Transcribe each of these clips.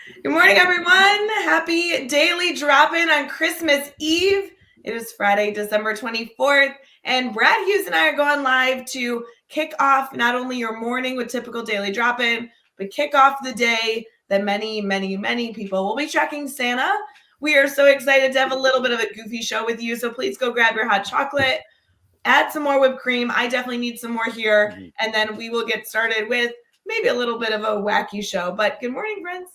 Good morning, everyone. Happy daily drop-in on Christmas Eve. It is Friday, December 24th, and Brad Hughes and I are going live to kick off not only your morning with typical daily drop-in, but kick off the day that many people will be tracking Santa. We are so excited to have a little bit of a goofy show with you, so please go grab your hot chocolate, add some more whipped cream. I definitely need some more here, and then we will get started with maybe a little bit of a wacky show. But good morning, friends.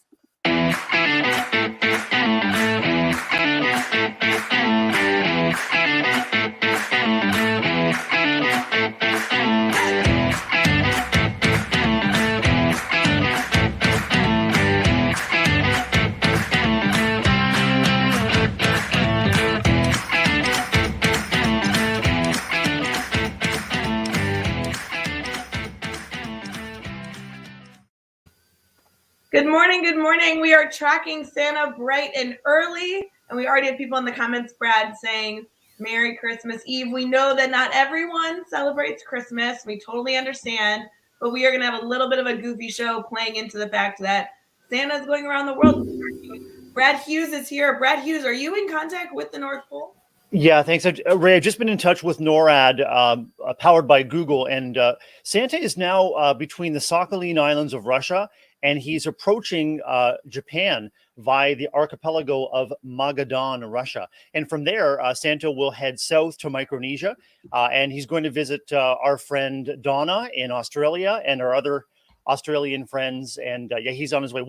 Good morning, good morning. We are tracking Santa bright and early, and we already have people in the comments, Brad, saying Merry Christmas Eve. We know that not everyone celebrates Christmas. We totally understand, but we are going to have a little bit of a goofy show playing into the fact that Santa is going around the world. Brad Hughes is here. Brad Hughes, are you in contact with the North Pole? Yeah, thanks. Ray, I've just been in touch with NORAD, powered by Google, and Santa is now between the Sakhalin Islands of Russia, and he's approaching Japan via the archipelago of Magadan, Russia. And from there, Santa will head south to Micronesia, and he's going to visit our friend Donna in Australia and our other Australian friends. And yeah, he's on his way.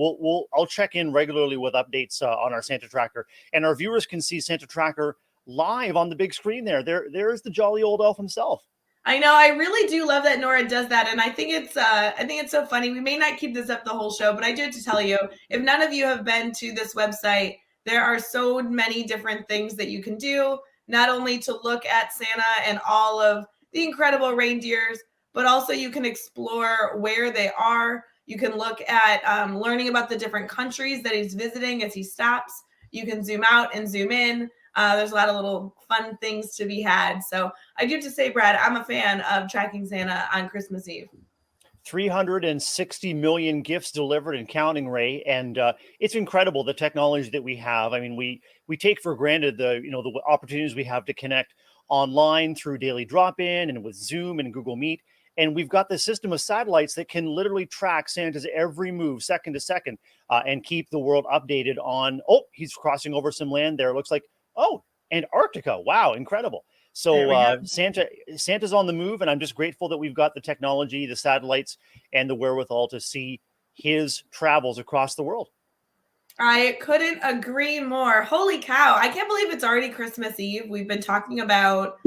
I'll check in regularly with updates on our Santa Tracker, and our viewers can see Santa Tracker live on the big screen there. There's the jolly old elf himself. I know. I really do love that Nora does that, and I think it's so funny. We may not keep this up the whole show, but I do have to tell you, if none of you have been to this website, there are so many different things that you can do. Not only to look at Santa and all of the incredible reindeers, but also you can explore where they are. You can look at learning about the different countries that he's visiting as he stops. You can zoom out and zoom in. There's a lot of little fun things to be had. So I do have to say, Brad, I'm a fan of tracking Santa on Christmas Eve. 360 million gifts delivered and counting, Ray, and it's incredible the technology that we have. I mean, we take for granted the opportunities we have to connect online through daily drop-in and with Zoom and Google Meet. And we've got this system of satellites that can literally track Santa's every move second to second, and keep the world updated on, oh, he's crossing over some land there. It looks like, oh, Antarctica. Wow, incredible. So Santa's on the move, and I'm just grateful that we've got the technology, the satellites, and the wherewithal to see his travels across the world. I couldn't agree more. Holy cow. I can't believe it's already Christmas Eve. We've been talking about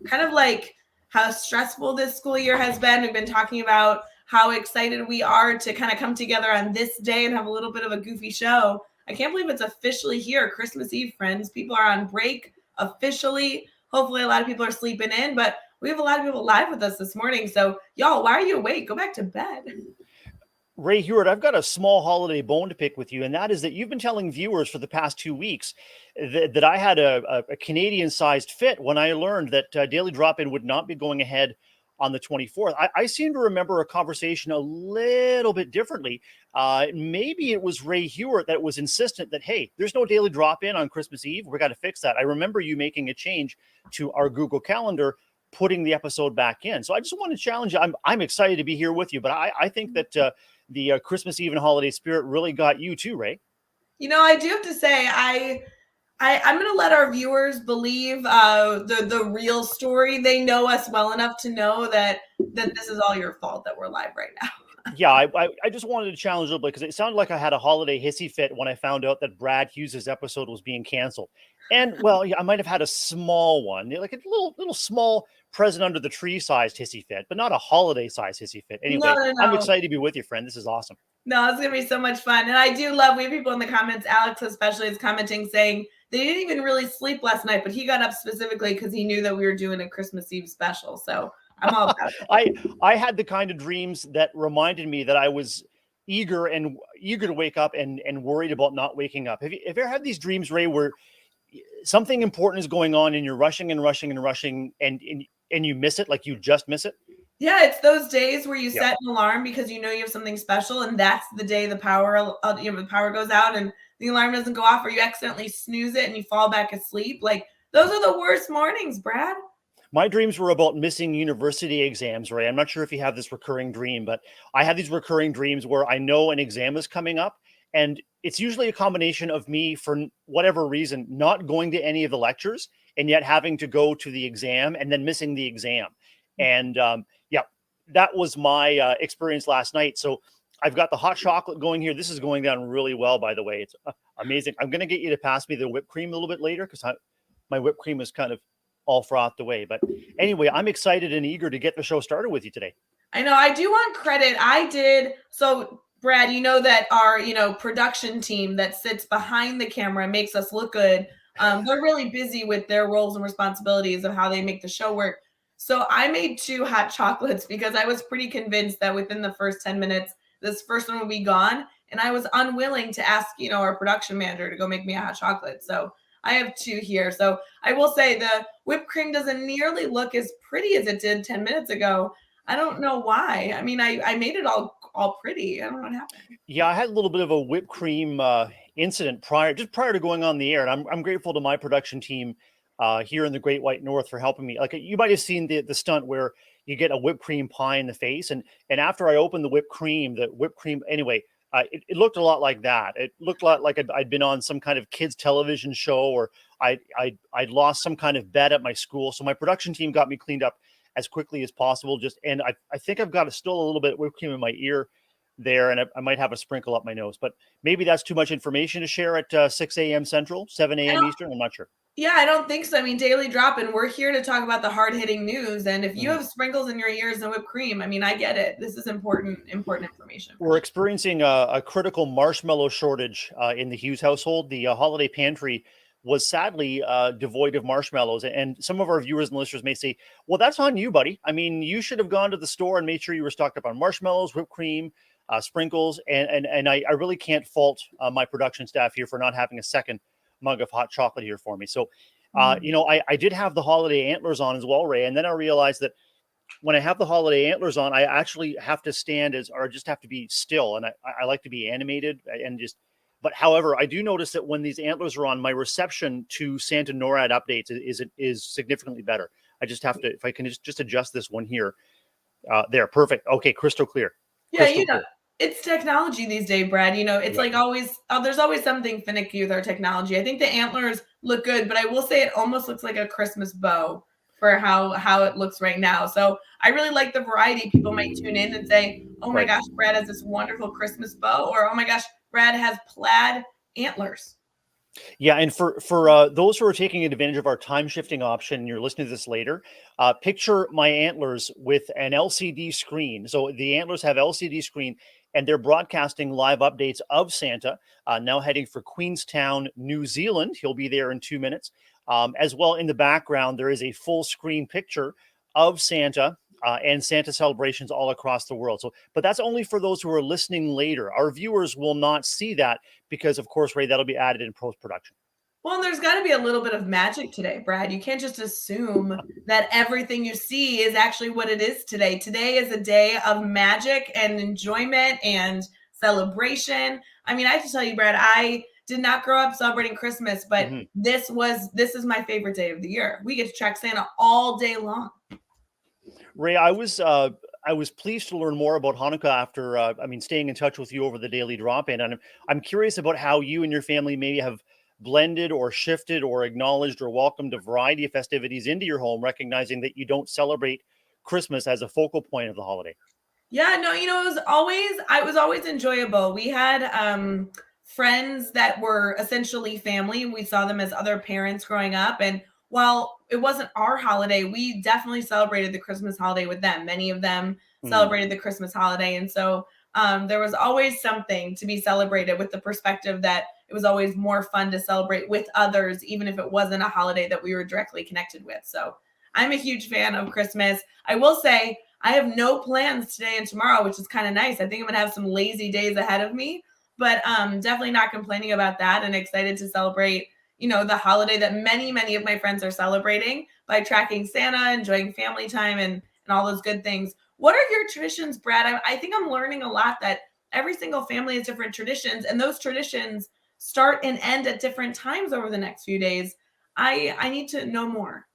kind of like how stressful this school year has been. We've been talking about how excited we are to kind of come together on this day and have a little bit of a goofy show. I can't believe it's officially here, Christmas Eve, friends. People are on break officially. Hopefully a lot of people are sleeping in, but we have a lot of people live with us this morning. So y'all, why are you awake? Go back to bed. Ray Hewitt, I've got a small holiday bone to pick with you, and that is that you've been telling viewers for the past 2 weeks that I had a Canadian-sized fit when I learned that Daily Drop-In would not be going ahead on the 24th. I seem to remember a conversation a little bit differently. Maybe it was Ray Hewitt that was insistent that, hey, there's no Daily Drop-In on Christmas Eve. We got to fix that. I remember you making a change to our Google Calendar, putting the episode back in. So I just want to challenge you. I'm excited to be here with you, but I think that the Christmas Eve and holiday spirit really got you too, Ray. You know, I do have to say, I'm going to let our viewers believe the real story. They know us well enough to know that this is all your fault that we're live right now. Yeah, I just wanted to challenge a little bit because it sounded like I had a holiday hissy fit when I found out that Brad Hughes' episode was being canceled. And well, yeah, I might have had a small one, like a little small present under the tree sized hissy fit, but not a holiday sized hissy fit. Anyway, No. I'm excited to be with you, friend. This is awesome. No, it's going to be so much fun. And I do love, we have people in the comments, Alex especially is commenting saying they didn't even really sleep last night, but he got up specifically because he knew that we were doing a Christmas Eve special. So I'm all about it. I had the kind of dreams that reminded me that I was eager to wake up and worried about not waking up. Have you ever had these dreams, Ray, where something important is going on and you're rushing and you miss it, like you just miss it? Yeah, it's those days where you Yeah. set an alarm because you know you have something special, and that's the day the power goes out and the alarm doesn't go off, or you accidentally snooze it and you fall back asleep. Like those are the worst mornings, Brad. My dreams were about missing university exams, Ray. I'm not sure if you have this recurring dream, but I have these recurring dreams where I know an exam is coming up. And it's usually a combination of me, for whatever reason, not going to any of the lectures and yet having to go to the exam and then missing the exam. And yeah, that was my experience last night. So I've got the hot chocolate going here. This is going down really well, by the way. It's amazing. I'm going to get you to pass me the whipped cream a little bit later because my whipped cream is kind of all frothed away. But anyway, I'm excited and eager to get the show started with you today. I know I do want credit. I did. So, Brad, you know that our, production team that sits behind the camera and makes us look good. They're really busy with their roles and responsibilities of how they make the show work. So I made 2 hot chocolates because I was pretty convinced that within the first 10 minutes, this first one would be gone. And I was unwilling to ask, our production manager to go make me a hot chocolate. So I have 2 here. So I will say the whipped cream doesn't nearly look as pretty as it did 10 minutes ago. I don't know why. I mean, I made it all pretty. I don't know what happened. Yeah, I had a little bit of a whipped cream incident prior to going on the air, and I'm grateful to my production team here in the Great White North for helping me. Like you might have seen the stunt where you get a whipped cream pie in the face, and after I opened the whipped cream anyway, it looked a lot like that. It looked a lot like I'd been on some kind of kids television show, or I'd lost some kind of bet at my school. So my production team got me cleaned up as quickly as possible. And I think I've got still a little bit of whipped cream in my ear there, and I might have a sprinkle up my nose, but maybe that's too much information to share at 6 a.m. Central, 7 a.m. Eastern. I'm not sure. Yeah, I don't think so. I mean, Daily Drop, and we're here to talk about the hard-hitting news. And if you Mhm. have sprinkles in your ears and whipped cream, I mean, I get it. This is important information for We're me. experiencing a critical marshmallow shortage in the Hughes household. The holiday pantry was sadly devoid of marshmallows. And some of our viewers and listeners may say, well, that's on you, buddy. I mean, you should have gone to the store and made sure you were stocked up on marshmallows, whipped cream, sprinkles. And I really can't fault my production staff here for not having a second mug of hot chocolate here for me. So, Mm. I did have the holiday antlers on as well, Ray. And then I realized that when I have the holiday antlers on, I actually have to or just have to be still. And I like to be animated and but however, I do notice that when these antlers are on, my reception to Santa NORAD updates is significantly better. I just have to, if I can just adjust this one here, there, perfect. Okay. Crystal clear, Yeah, crystal clear. it's technology these days, Brad. It's Yeah. like always, there's always something finicky with our technology. I think the antlers look good, but I will say it almost looks like a Christmas bow for how it looks right now. So I really like the variety. People might tune in and say, "Oh my Right. gosh, Brad has this wonderful Christmas bow," or "Oh my gosh, Brad has plaid antlers." Yeah, and for those who are taking advantage of our time shifting option, and you're listening to this later, picture my antlers with an LCD screen. So the antlers have LCD screen, and they're broadcasting live updates of Santa. Now heading for Queenstown, New Zealand. He'll be there in 2 minutes. As well, in the background, there is a full screen picture of Santa. And Santa celebrations all across the world. So, but that's only for those who are listening later. Our viewers will not see that because, of course, Ray, that'll be added in post production. Well, there's got to be a little bit of magic today, Brad. You can't just assume that everything you see is actually what it is today. Today is a day of magic and enjoyment and celebration. I mean, I have to tell you, Brad, I did not grow up celebrating Christmas, but Mhm. this is my favorite day of the year. We get to track Santa all day long. Ray, I was pleased to learn more about Hanukkah after staying in touch with you over the daily drop in, and I'm curious about how you and your family maybe have blended or shifted or acknowledged or welcomed a variety of festivities into your home, recognizing that you don't celebrate Christmas as a focal point of the holiday. Yeah, no, it was always enjoyable. We had friends that were essentially family. We saw them as other parents growing up, and while it wasn't our holiday, we definitely celebrated the Christmas holiday with them. Many of them Mhm. celebrated the Christmas holiday, and so there was always something to be celebrated with the perspective that it was always more fun to celebrate with others, even if it wasn't a holiday that we were directly connected with. So I'm a huge fan of Christmas. I will say I have no plans today and tomorrow, which is kind of nice. I think I'm gonna have some lazy days ahead of me, but definitely not complaining about that and excited to celebrate, the holiday that many of my friends are celebrating by tracking Santa, enjoying family time and all those good things. What are your traditions, Brad? I think I'm learning a lot that every single family has different traditions, and those traditions start and end at different times over the next few days. I need to know more.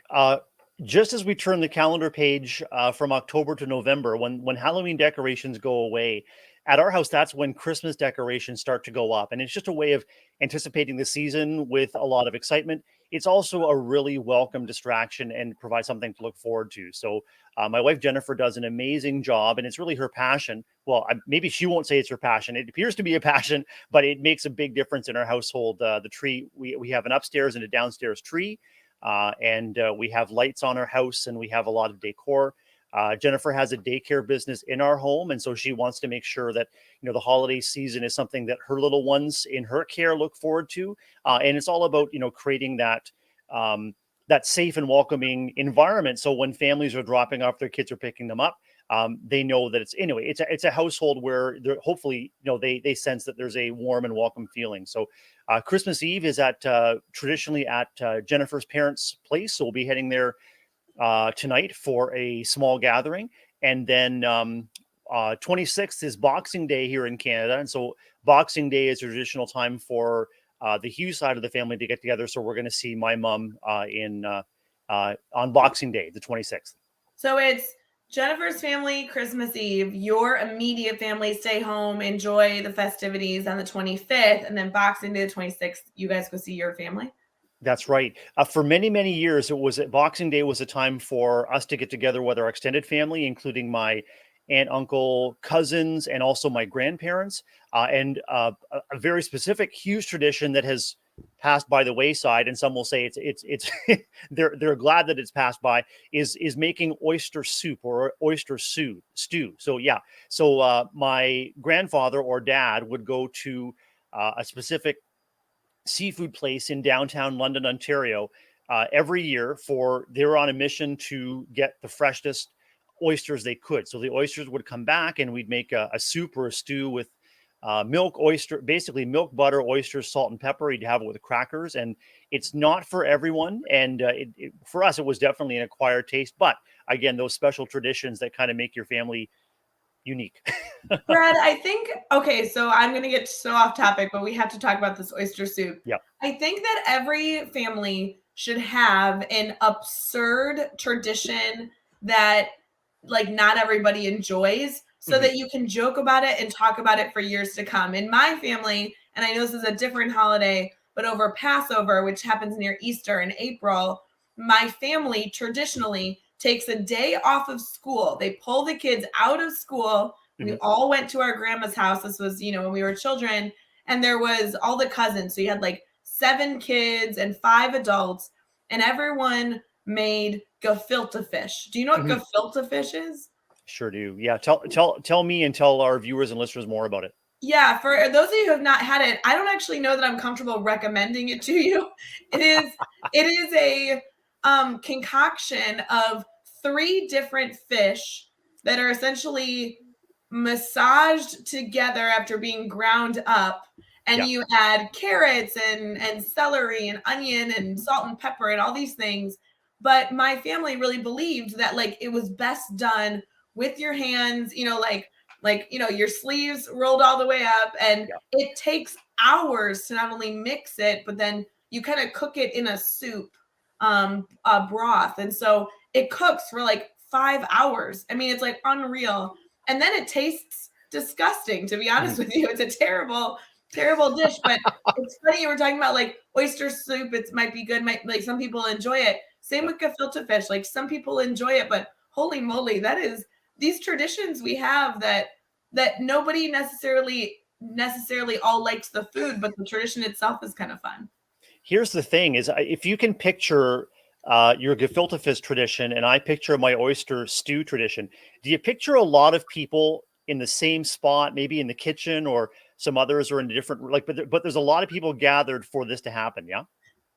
Uh, just as we turn the calendar page from October to November, when Halloween decorations go away, at our house, that's when Christmas decorations start to go up, and it's just a way of anticipating the season with a lot of excitement. It's also a really welcome distraction and provides something to look forward to. So, my wife Jennifer does an amazing job, and it's really her passion. Well, maybe she won't say it's her passion. It appears to be a passion, but it makes a big difference in our household. The tree, we have an upstairs and a downstairs tree. And we have lights on our house and we have a lot of decor. Jennifer has a daycare business in our home, and so she wants to make sure that the holiday season is something that her little ones in her care look forward to, and it's all about creating that safe and welcoming environment. So when families are dropping off their kids or picking them up, they know that it's a household where they're hopefully they sense that there's a warm and welcome feeling. So Christmas Eve is at traditionally at Jennifer's parents' place, so we'll be heading there tonight for a small gathering, and then 26th is Boxing Day here in Canada, and so Boxing Day is a traditional time for the Hughes side of the family to get together. So we're going to see my mom on Boxing Day, the 26th. So it's Jennifer's family, Christmas Eve. Your immediate family stay home, enjoy the festivities on the 25th, and then Boxing Day, the 26th, you guys go see your family. That's right. For many, many years, Boxing Day was a time for us to get together with our extended family, including my aunt, uncle, cousins, and also my grandparents. And a very specific, huge tradition that has passed by the wayside, and some will say it's they're glad that it's passed by, is making oyster soup or oyster stew. So yeah, so my grandfather or dad would go to a specific seafood place in downtown London, Ontario, every year. They were on a mission to get the freshest oysters they could. So the oysters would come back, and we'd make a soup or a stew with basically milk, butter, oysters, salt, and pepper. You'd have it with crackers, and it's not for everyone. And for us, it was definitely an acquired taste. But again, those special traditions that kind of make your family unique. Brad, I think, okay, so I'm going to get so off topic, but we have to talk about this oyster soup. Yeah. I think that every family should have an absurd tradition that like not everybody enjoys so that you can joke about it and talk about it for years to come. In my family, and I know this is a different holiday, but over Passover, which happens near Easter in April, my family traditionally takes a day off of school. They pull the kids out of school. We all went to our grandma's house. This was, when we were children, and there was all the cousins. So you had like 7 kids and 5 adults, and everyone made gefilte fish. Do you know what gefilte fish is? Sure do. Yeah. Tell me and tell our viewers and listeners more about it. Yeah, for those of you who have not had it, I don't actually know that I'm comfortable recommending it to you. It is a concoction of 3 different fish that are essentially massaged together after being ground up, and you add carrots and celery and onion and salt and pepper and all these things. But my family really believed that like it was best done with your hands, your sleeves rolled all the way up, and it takes hours to not only mix it, but then you kind of cook it in a soup broth, and so it cooks for like 5 hours. I mean, it's like unreal, and then it tastes disgusting, to be honest with you. It's a terrible dish. But it's funny, you were talking about like oyster soup. It might be good, like some people enjoy it. Same with gefilte fish. Like some people enjoy it, but holy moly, that is these traditions we have that nobody necessarily all likes the food, but the tradition itself is kind of fun. Here's the thing: is if you can picture your gefilte fish tradition, and I picture my oyster stew tradition, do you picture a lot of people in the same spot, maybe in the kitchen, or some others are in a different but there's a lot of people gathered for this to happen? Yeah.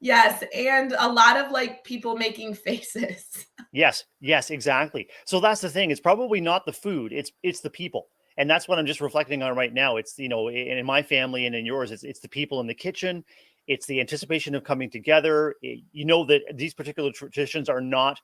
Yes, and a lot of like people making faces. Yes, exactly. So that's the thing. It's probably not the food. It's the people. And that's what I'm just reflecting on right now. It's, in my family and in yours, it's the people in the kitchen. It's the anticipation of coming together. You know that these particular traditions are not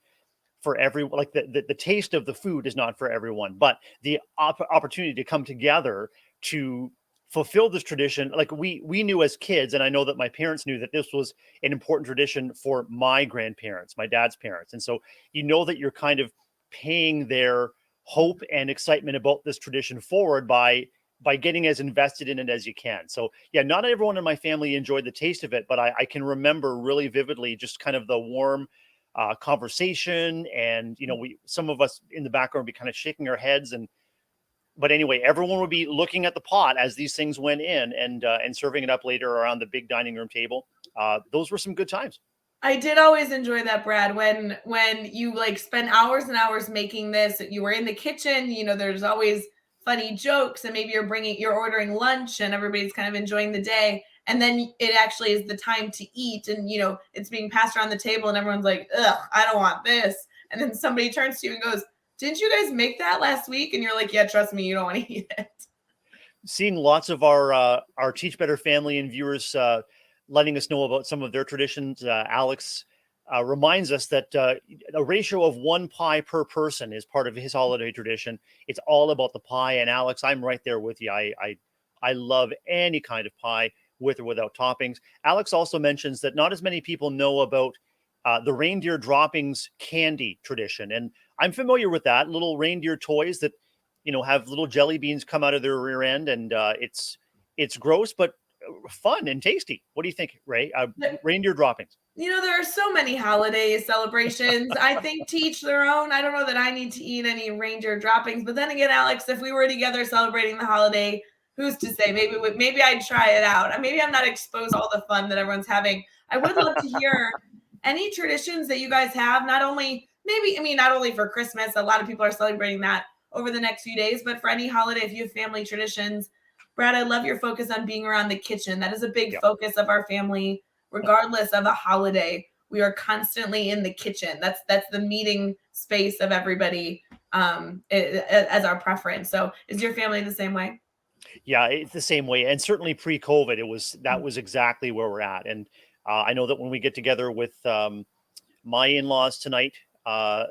for everyone. Like the taste of the food is not for everyone, but the opportunity to come together to fulfill this tradition. Like we knew as kids, and I know that my parents knew that this was an important tradition for my grandparents, my dad's parents. And so you know that you're kind of paying their hope and excitement about this tradition forward by getting as invested in it as you can. So yeah, not everyone in my family enjoyed the taste of it, but I can remember really vividly just kind of the warm conversation, and some of us in the background would be kind of shaking our heads, but anyway, everyone would be looking at the pot as these things went in, and serving it up later around the big dining room table. Those were some good times. I did always enjoy that, Brad, when you like spend hours and hours making this. You were in the kitchen, there's always funny jokes, and maybe you're ordering lunch and everybody's kind of enjoying the day, and then it actually is the time to eat, and it's being passed around the table and everyone's like, ugh, I don't want this. And then somebody turns to you and goes, didn't you guys make that last week? And you're like, yeah, trust me, you don't want to eat it. Seeing lots of our Teach Better family and viewers letting us know about some of their traditions. Alex reminds us that a ratio of one pie per person is part of his holiday tradition. It's all about the pie. And Alex, I'm right there with you. I love any kind of pie, with or without toppings. Alex also mentions that not as many people know about the reindeer droppings candy tradition. And I'm familiar with that. Little reindeer toys that, have little jelly beans come out of their rear end. And it's gross, but fun and tasty. What do you think, Ray? Reindeer droppings. There are so many holiday celebrations. I think to each their own. I don't know that I need to eat any reindeer droppings. But then again, Alex, if we were together celebrating the holiday, who's to say? Maybe I'd try it out. Maybe I'm not exposed to all the fun that everyone's having. I would love to hear any traditions that you guys have, not only for Christmas. A lot of people are celebrating that over the next few days, but for any holiday, if you have family traditions. Brad, I love your focus on being around the kitchen. That is a big focus of our family. Regardless of a holiday, we are constantly in the kitchen. That's the meeting space of everybody, as our preference. So is your family the same way? Yeah, it's the same way. And certainly pre-COVID, that was exactly where we're at. And I know that when we get together with my in-laws tonight,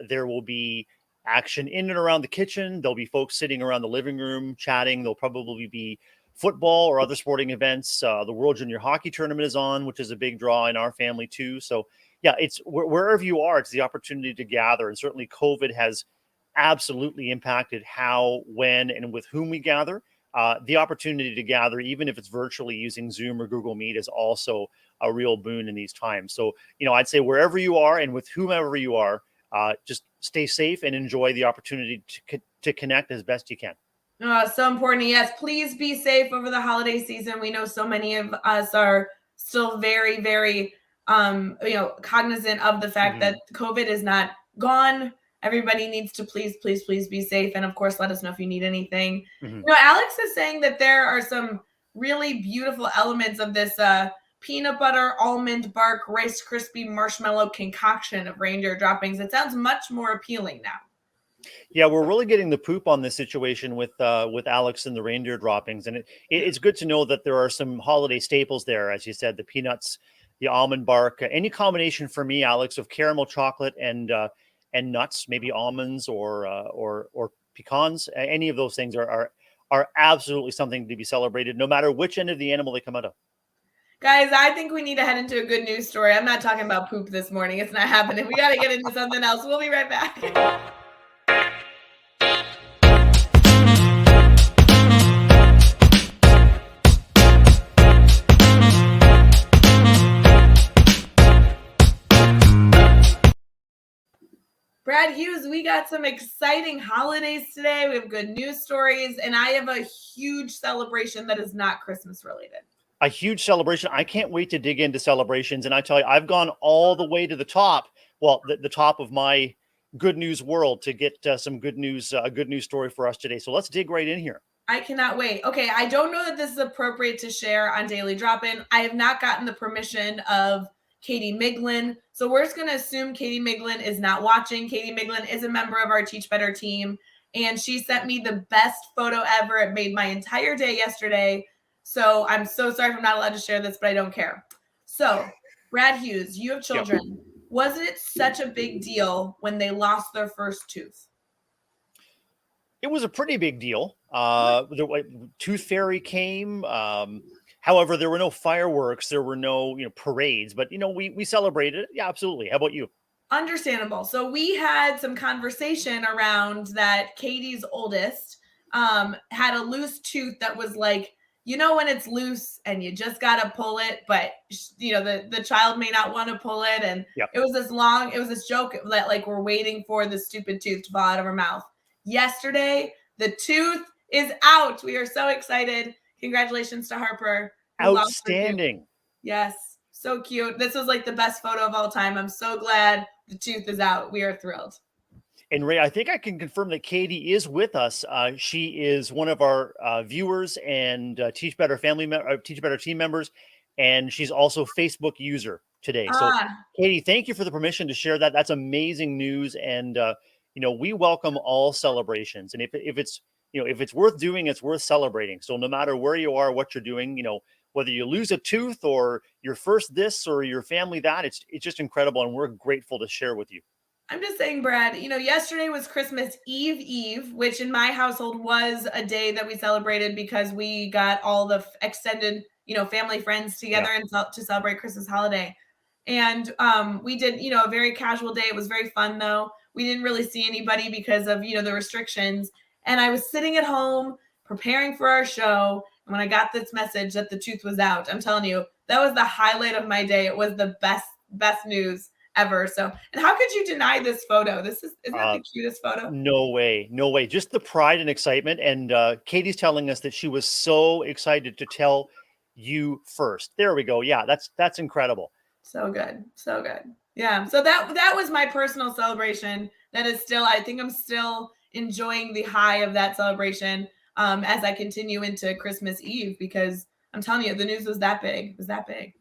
there will be action in and around the kitchen. There'll be folks sitting around the living room chatting. There'll probably be football or other sporting events. The World Junior Hockey Tournament is on, which is a big draw in our family too. So yeah, it's wherever you are, it's the opportunity to gather. And certainly COVID has absolutely impacted how, when, and with whom we gather. The opportunity to gather, even if it's virtually using Zoom or Google Meet, is also a real boon in these times. So, I'd say wherever you are and with whomever you are, just stay safe and enjoy the opportunity to connect as best you can. So important. Yes, please be safe over the holiday season. We know so many of us are still very, very, cognizant of the fact that COVID is not gone. Everybody needs to please, please, please be safe. And of course, let us know if you need anything. Alex is saying that there are some really beautiful elements of this peanut butter, almond bark, Rice Krispie marshmallow concoction of reindeer droppings. It sounds much more appealing now. Yeah, we're really getting the poop on this situation with Alex and the reindeer droppings, and it's good to know that there are some holiday staples there, as you said, the peanuts, the almond bark, any combination for me, Alex, of caramel chocolate and nuts, maybe almonds or pecans. Any of those things are absolutely something to be celebrated, no matter which end of the animal they come out of. Guys, I think we need to head into a good news story. I'm not talking about poop this morning. It's not happening. We got to get into something else. We'll be right back. Brad Hughes, we got some exciting holidays today. We have good news stories, and I have a huge celebration that is not Christmas related. A huge celebration. I can't wait to dig into celebrations. And I tell you, I've gone all the way to the top. Well, the top of my good news world to get some good news, a good news story for us today. So let's dig right in here. I cannot wait. Okay, I don't know that this is appropriate to share on Daily Drop-In. I have not gotten the permission of Katie Miglin. So we're just going to assume Katie Miglin is not watching. Katie Miglin is a member of our Teach Better team, and she sent me the best photo ever. It made my entire day yesterday. So I'm so sorry if I'm not allowed to share this, but I don't care. So, Brad Hughes, you have children. Yep. was it such a big deal when they lost their first tooth? It was a pretty big deal. The Tooth Fairy came. However, there were no fireworks, there were no parades, but we celebrated it. Yeah, absolutely. How about you? Understandable. So we had some conversation around that Katie's oldest had a loose tooth that was like, when it's loose and you just got to pull it, but the child may not want to pull it. And Yeah. it was this joke that like we're waiting for the stupid tooth to fall out of her mouth. Yesterday, the tooth is out. We are so excited. Congratulations to Harper, who lost her tooth. Outstanding. Yes, so cute. This was like the best photo of all time. I'm so glad the tooth is out. We are thrilled. And Ray, I think I can confirm that Katie is with us. She is one of our viewers and Teach Better Teach Better team members, and she's also Facebook user today. So, Katie, thank you for the permission to share that. That's amazing news, and we welcome all celebrations. And if it's worth doing, it's worth celebrating. So, no matter where you are, what you're doing, whether you lose a tooth or your first this or your family that, it's just incredible, and we're grateful to share with you. I'm just saying, Brad, yesterday was Christmas Eve, which in my household was a day that we celebrated because we got all the extended, family friends together and to celebrate Christmas holiday. And we did, a very casual day. It was very fun, though. We didn't really see anybody because of, the restrictions. And I was sitting at home preparing for our show. And when I got this message that the tooth was out, I'm telling you, that was the highlight of my day. It was the best news ever. So, and how could you deny this photo? Isn't that the cutest photo? No way. Just the pride and excitement. And Katie's telling us that she was so excited to tell you first. There we go. Yeah, that's incredible. So good. Yeah. So that was my personal celebration. That is still, I think I'm still enjoying the high of that celebration as I continue into Christmas Eve, because I'm telling you, the news was that big. It was that big.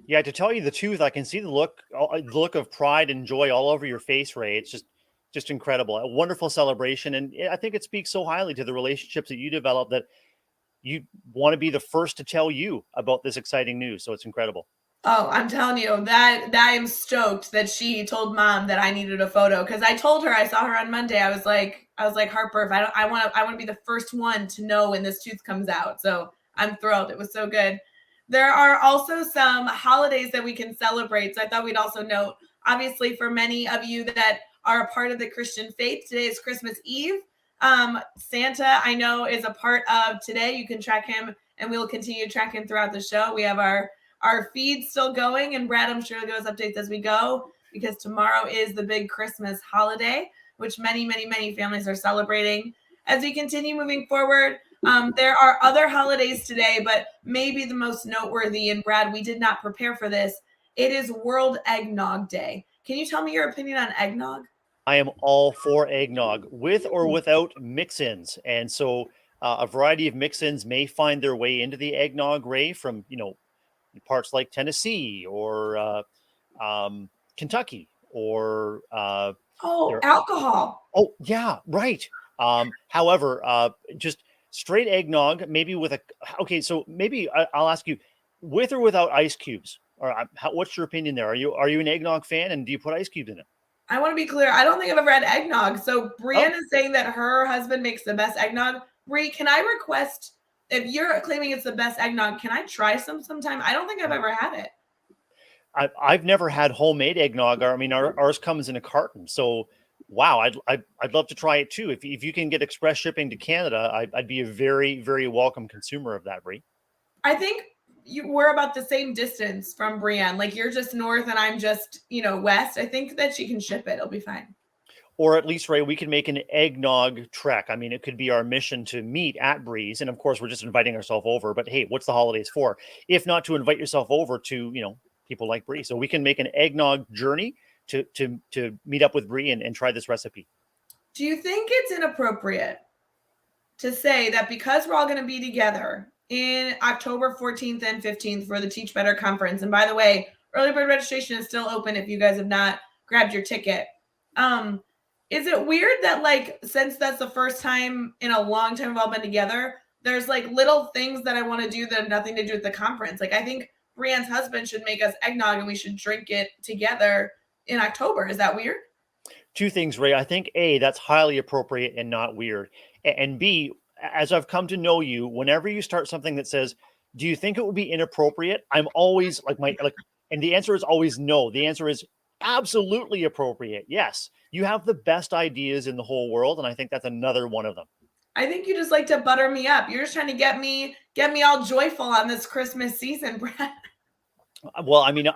Yeah, to tell you the truth, I can see the look of pride and joy all over your face, Ray. It's just incredible. A wonderful celebration. And I think it speaks so highly to the relationships that you develop that you want to be the first to tell you about this exciting news. So it's incredible. Oh, I'm telling you that I am stoked that she told Mom that I needed a photo, because I told her, I saw her on Monday. I was like, Harper, if I want to be the first one to know when this tooth comes out. So I'm thrilled. It was so good. There are also some holidays that we can celebrate. So I thought we'd also note, obviously, for many of you that are a part of the Christian faith, today is Christmas Eve. Santa, I know, is a part of today. You can track him, and we'll continue to track him throughout the show. We have our feed still going, and Brad, I'm sure, will give us updates as we go, because tomorrow is the big Christmas holiday, which many, many, many families are celebrating. As we continue moving forward, there are other holidays today, but maybe the most noteworthy, and Brad, we did not prepare for this, it is World Eggnog Day. Can you tell me your opinion on eggnog? I am all for eggnog, with or without mix-ins. And so a variety of mix-ins may find their way into the eggnog, Ray, from, parts like Tennessee or Kentucky or alcohol. Oh, yeah, right. However, just straight eggnog, maybe so maybe I'll ask you, with or without ice cubes? Or what's your opinion there? Are you an eggnog fan, and do you put ice cubes in it? I want to be clear. I don't think I've ever had eggnog. So Brienne is saying that her husband makes the best eggnog. Brie, can I request, if you're claiming it's the best eggnog, can I try some sometime? I don't think I've ever had it. I've never had homemade eggnog. I mean, ours comes in a carton. So, wow, I'd love to try it too. If you can get express shipping to Canada, I'd be a very, very welcome consumer of that, Brie. I think we're about the same distance from Brienne. Like, you're just north and I'm just, west. I think that she can ship it. It'll be fine. Or at least, Ray, we can make an eggnog trek. I mean, it could be our mission to meet at Breeze. And of course, we're just inviting ourselves over. But hey, what's the holidays for? If not to invite yourself over to, people like Bree. So we can make an eggnog journey to meet up with Bree and try this recipe. Do you think it's inappropriate to say that because we're all going to be together in October 14th and 15th for the Teach Better conference, and by the way, early bird registration is still open if you guys have not grabbed your ticket. Is it weird that, like, since that's the first time in a long time we've all been together, there's like little things that I want to do that have nothing to do with the conference? Like, I think Brienne's husband should make us eggnog and we should drink it together in October. Is that weird? Two things, Ray. I think A, that's highly appropriate and not weird. And B, as I've come to know you, whenever you start something that says, "Do you think it would be inappropriate?" I'm always and the answer is always no. The answer is absolutely appropriate. Yes, you have the best ideas in the whole world, and I think that's another one of them. I think you just like to butter me up. You're just trying to get me all joyful on this Christmas season, Brad. Well, I mean,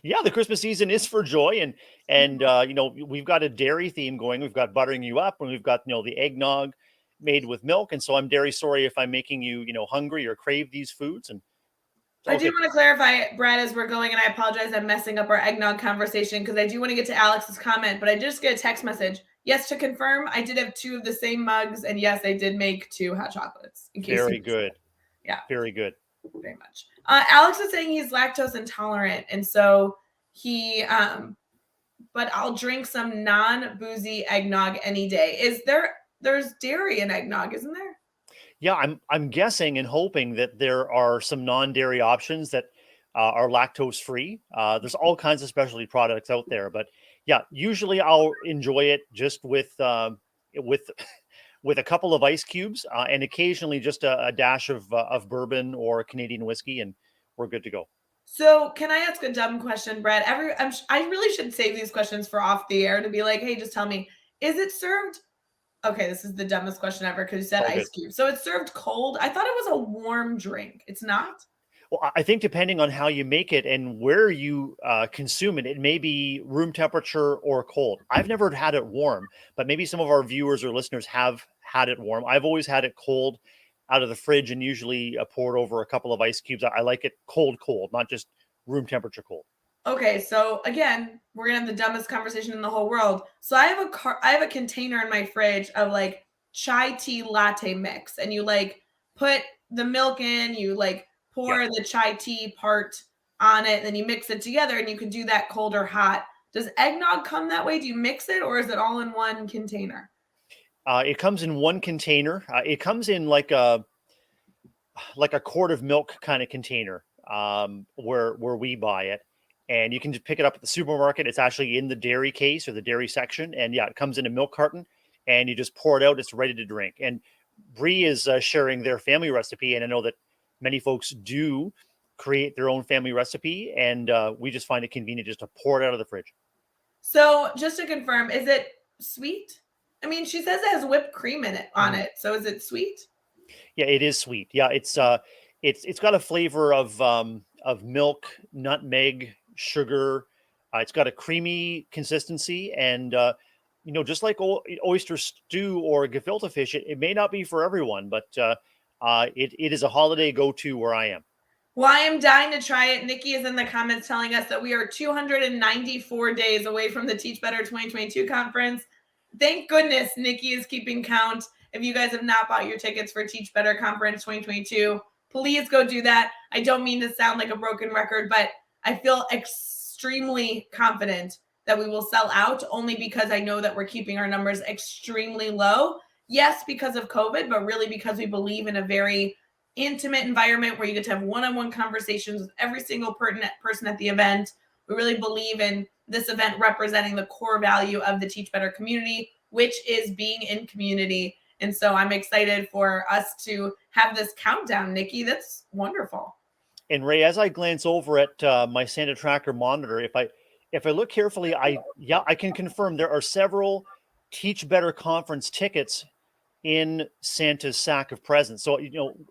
yeah, the Christmas season is for joy, and we've got a dairy theme going. We've got buttering you up, and we've got the eggnog made with milk, and so I'm very sorry if I'm making you hungry or crave these foods. And I do want to clarify, Brad, as we're going, and I apologize, I'm messing up our eggnog conversation because I do want to get to Alex's comment, but I just get a text message. Yes, to confirm, I did have 2 of the same mugs, and yes, I did make 2 hot chocolates. In case very good. Yeah. Very good. Very much. Alex is saying he's lactose intolerant, and so he, but I'll drink some non-boozy eggnog any day. There's dairy in eggnog, isn't there? Yeah, I'm guessing and hoping that there are some non-dairy options that are lactose free. There's all kinds of specialty products out there, but yeah, usually I'll enjoy it just with with a couple of ice cubes and occasionally just a dash of bourbon or Canadian whiskey, and we're good to go. So, can I ask a dumb question, Brad? I really should save these questions for off the air to be like, hey, just tell me, is it served? Okay, this is the dumbest question ever because you said ice cube. So it's served cold. I thought it was a warm drink. It's not? Well, I think depending on how you make it and where you consume it, it may be room temperature or cold. I've never had it warm, but maybe some of our viewers or listeners have had it warm. I've always had it cold out of the fridge and usually poured over a couple of ice cubes. I like it cold, not just room temperature cold. Okay, so again, we're gonna have the dumbest conversation in the whole world. So I have a container in my fridge of like chai tea latte mix, and you like put the milk in, you like pour the chai tea part on it, and then you mix it together, and you can do that cold or hot. Does eggnog come that way? Do you mix it, or is it all in one container? It comes in one container. It comes in like a quart of milk kind of container where we buy it. And you can just pick it up at the supermarket. It's actually in the dairy case or the dairy section. And yeah, it comes in a milk carton and you just pour it out. It's ready to drink. And Bree is sharing their family recipe. And I know that many folks do create their own family recipe. And we just find it convenient just to pour it out of the fridge. So just to confirm, is it sweet? I mean, she says it has whipped cream in it on it. So is it sweet? Yeah, it is sweet. Yeah, it's got a flavor of milk, nutmeg, sugar. It's got a creamy consistency, and just like oyster stew or gefilte fish, it may not be for everyone, but it is a holiday go-to where I am. Well, I am dying to try it. Nikki is in the comments telling us that we are 294 days away from the Teach Better 2022 conference. Thank goodness Nikki is keeping count. If you guys have not bought your tickets for Teach Better Conference 2022, please go do that. I don't mean to sound like a broken record, but I feel extremely confident that we will sell out only because I know that we're keeping our numbers extremely low. Yes, because of COVID, but really because we believe in a very intimate environment where you get to have one-on-one conversations with every single pertinent person at the event. We really believe in this event representing the core value of the Teach Better community, which is being in community. And so I'm excited for us to have this countdown, Nikki. That's wonderful. And Ray, as I glance over at my Santa Tracker monitor, if I look carefully, I can confirm there are several Teach Better conference tickets in Santa's sack of presents. So,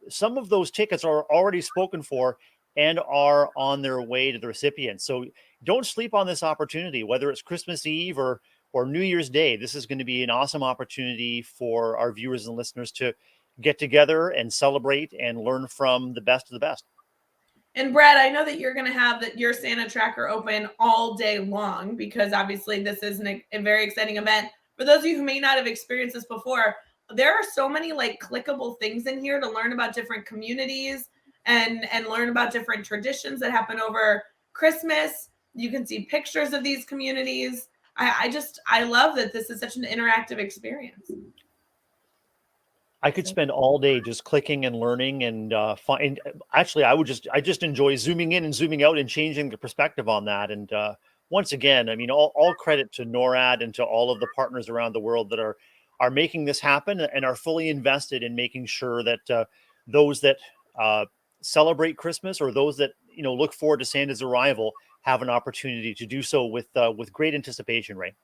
some of those tickets are already spoken for and are on their way to the recipients. So don't sleep on this opportunity, whether it's Christmas Eve or New Year's Day. This is going to be an awesome opportunity for our viewers and listeners to get together and celebrate and learn from the best of the best. And Brad, I know that you're going to have your Santa Tracker open all day long because obviously this is a very exciting event. For those of you who may not have experienced this before, there are so many like clickable things in here to learn about different communities and learn about different traditions that happen over Christmas. You can see pictures of these communities. I love that this is such an interactive experience. I could spend all day just clicking and learning and actually I just enjoy zooming in and zooming out and changing the perspective on that. And once again, I mean, all credit to NORAD and to all of the partners around the world that are making this happen and are fully invested in making sure that those that celebrate Christmas, or those that look forward to Santa's arrival, have an opportunity to do so with great anticipation. Right?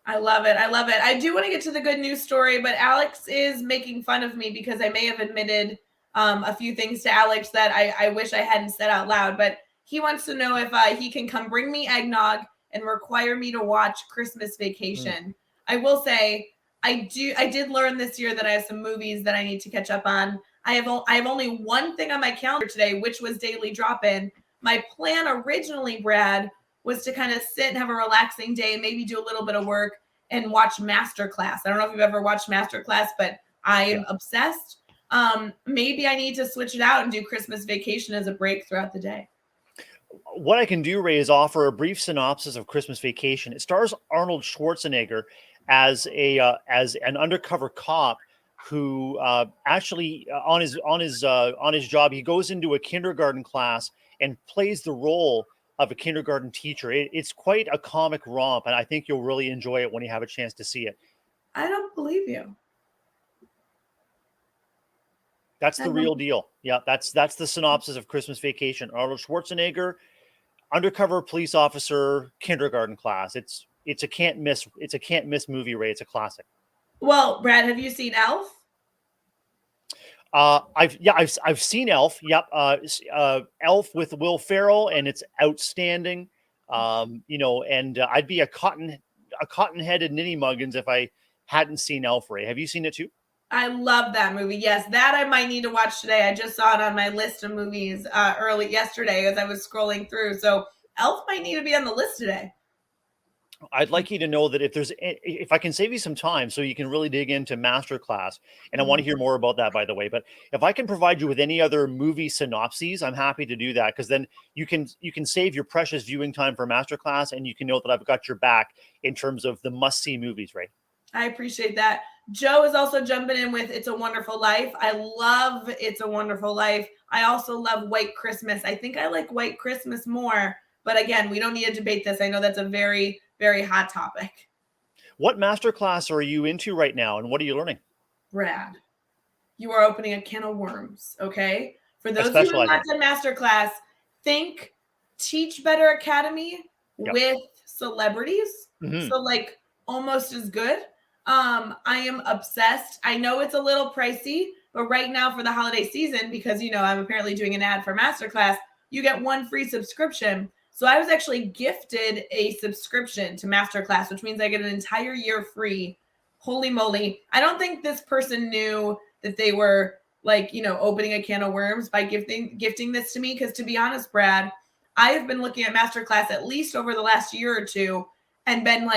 I love it. I love it. I do want to get to the good news story, but Alex is making fun of me because I may have admitted a few things to Alex that I wish I hadn't said out loud. But he wants to know if he can come bring me eggnog and require me to watch Christmas Vacation. I will say I did learn this year that I have some movies that I need to catch up on. I have only one thing on my calendar today, which was Daily Drop In. My plan originally, Brad, was to kind of sit and have a relaxing day, maybe do a little bit of work and watch Masterclass. I don't know if you've ever watched Masterclass, but I am obsessed. Maybe I need to switch it out and do Christmas Vacation as a break throughout the day. What I can do, Ray, is offer a brief synopsis of Christmas Vacation. It stars Arnold Schwarzenegger as an undercover cop who actually on his job, he goes into a kindergarten class and plays the role of a kindergarten teacher. It's quite a comic romp, and I think you'll really enjoy it when you have a chance to see it. I don't believe you. That's the real deal. Yeah, that's the synopsis of Christmas Vacation. Arnold Schwarzenegger, undercover police officer, kindergarten class. It's a can't miss movie, Ray. It's a classic. Well, Brad, have you seen Elf? I've seen Elf. Yep. Elf with Will Ferrell, and it's outstanding. And I'd be a cotton-headed ninny muggins if I hadn't seen Elf, Ray. Have you seen it too? I love that movie. Yes, that I might need to watch today. I just saw it on my list of movies early yesterday as I was scrolling through. So Elf might need to be on the list today. I'd like you to know that if I can save you some time so you can really dig into Masterclass, and I want to hear more about that, by the way, but if I can provide you with any other movie synopses, I'm happy to do that, because then you can save your precious viewing time for Masterclass, and you can know that I've got your back in terms of the must-see movies, right? I appreciate that. Joe is also jumping in with It's a Wonderful Life. I love It's a Wonderful Life. I also love White Christmas. I think I like White Christmas more, but again, we don't need to debate this. I know that's a very, very hot topic. What Masterclass are you into right now, and what are you learning? Brad, you are opening a can of worms, okay? For those who have not done Masterclass, think Teach Better Academy with celebrities. Mm-hmm. So like almost as good. I am obsessed. I know it's a little pricey, but right now for the holiday season, because I'm apparently doing an ad for Masterclass, you get one free subscription. So I was actually gifted a subscription to Masterclass, which means I get an entire year free. Holy moly. I don't think this person knew that they were opening a can of worms by gifting this to me. Because to be honest, Brad, I have been looking at Masterclass at least over the last year or two and been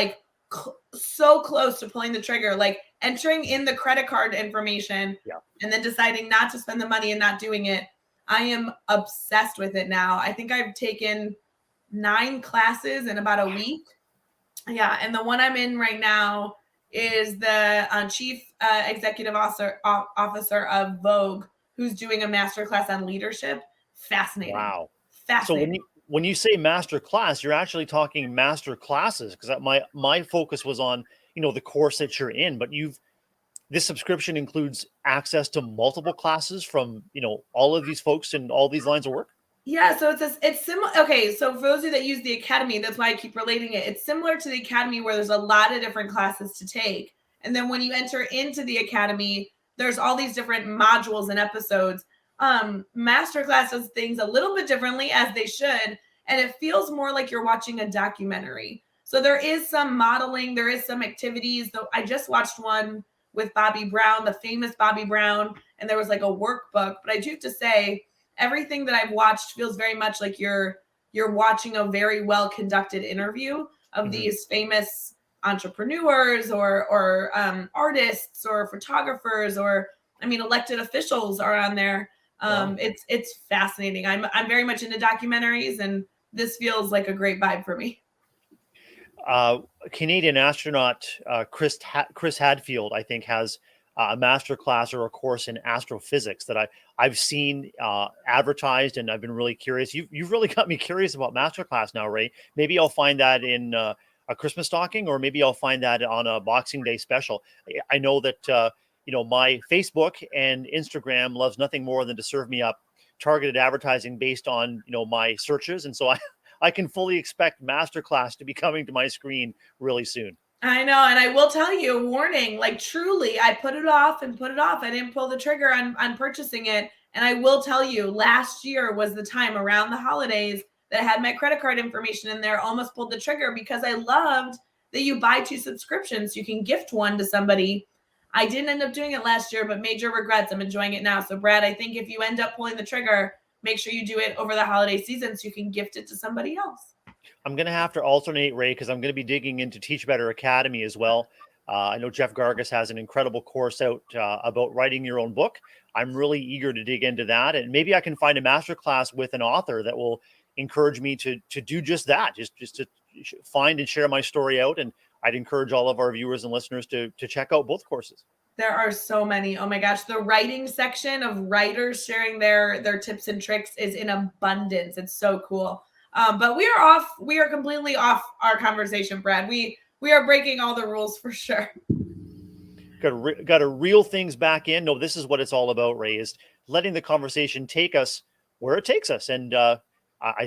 so close to pulling the trigger, entering in the credit card information and then deciding not to spend the money and not doing it. I am obsessed with it now. I think I've taken 9 classes in about a week. Yeah. And the one I'm in right now is the chief executive officer of Vogue, who's doing a masterclass on leadership. Fascinating. Wow. Fascinating. So when you say master class, you're actually talking master classes, because my focus was on, the course that you're in, but this subscription includes access to multiple classes from, all of these folks in all these lines of work. Yeah, so it's similar. Okay, so for those of you that use the Academy, that's why I keep relating it. It's similar to the Academy, where there's a lot of different classes to take. And then when you enter into the Academy, there's all these different modules and episodes. Masterclass does things a little bit differently, as they should, and it feels more like you're watching a documentary. So there is some modeling, there is some activities. Though I just watched one with Bobbi Brown, the famous Bobbi Brown, and there was a workbook. But I do have to say, everything that I've watched feels very much like you're watching a very well conducted interview of these famous entrepreneurs or artists or photographers, or elected officials are on there. It's fascinating. I'm very much into documentaries, and this feels like a great vibe for me. Canadian astronaut Chris Hadfield, I think, has a master class or a course in astrophysics that I've seen advertised, and I've been really curious. You've really got me curious about master class now, Rae. Maybe I'll find that in a Christmas stocking, or maybe I'll find that on a Boxing Day special. I know that my Facebook and Instagram loves nothing more than to serve me up targeted advertising based on my searches, and so I can fully expect masterclass to be coming to my screen really soon. I know, and I will tell you, warning, like truly, I put it off and put it off. I didn't pull the trigger on purchasing it. And I will tell you, last year was the time around the holidays that I had my credit card information in there, almost pulled the trigger because I loved that you buy 2 subscriptions. You can gift one to somebody. I didn't end up doing it last year, but major regrets. I'm enjoying it now. So, Brad, I think if you end up pulling the trigger, make sure you do it over the holiday season so you can gift it to somebody else. I'm going to have to alternate, Rae, because I'm going to be digging into Teach Better Academy as well. I know Jeff Gargas has an incredible course out about writing your own book. I'm really eager to dig into that, and maybe I can find a masterclass with an author that will encourage me to do just that, just to find and share my story out. And I'd encourage all of our viewers and listeners to check out both courses. There are so many. Oh my gosh, the writing section of writers sharing their tips and tricks is in abundance. It's so cool. But we are off. We are completely off our conversation, Brad. We are breaking all the rules for sure. Got to reel things back in. No, this is what it's all about, Rae, is letting the conversation take us where it takes us. And I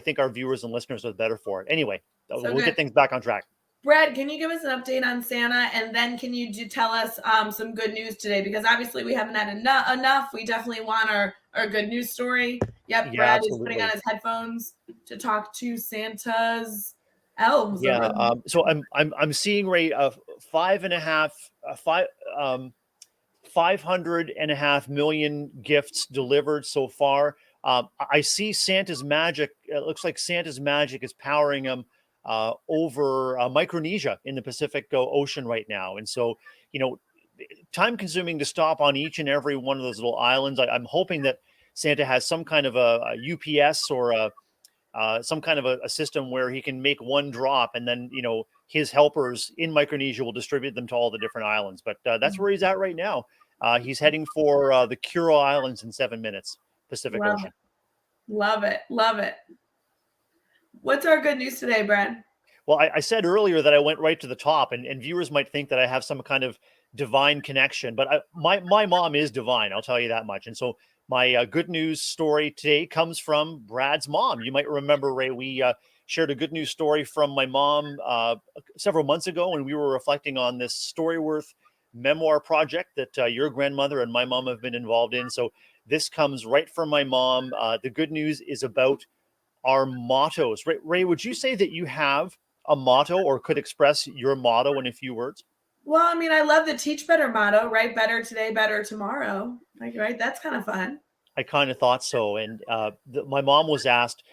think our viewers and listeners are better for it. Anyway, we'll get things back on track. Brad, can you give us an update on Santa? And then can you tell us some good news today? Because obviously we haven't had enough. We definitely want our good news story. Yep, yeah, Brad is putting on his headphones to talk to Santa's elves. Yeah. So I'm seeing, Rae, 500.5 million gifts delivered so far. I see Santa's magic. It looks like Santa's magic is powering them over Micronesia in the Pacific Ocean right now. And so, time consuming to stop on each and every one of those little islands. I'm hoping that Santa has some kind of a UPS or some kind of a system where he can make one drop, and then his helpers in Micronesia will distribute them to all the different islands. But that's where he's at right now. He's heading for the Kuril Islands in 7 minutes, Pacific Ocean. Love it. What's our good news today, Brad? Well, I said earlier that I went right to the top, and viewers might think that I have some kind of divine connection, but my mom is divine. I'll tell you that much. And so my good news story today comes from Brad's mom. You might remember, Rae, we shared a good news story from my mom several months ago when we were reflecting on this Storyworth memoir project that your grandmother and my mom have been involved in. So this comes right from my mom. The good news is about our mottos. Rae, would you say that you have a motto or could express your motto in a few words? Well, I mean, I love the Teach Better motto, right? Better today, better tomorrow. Like, right? That's kind of fun. I kind of thought so. And my mom was asked,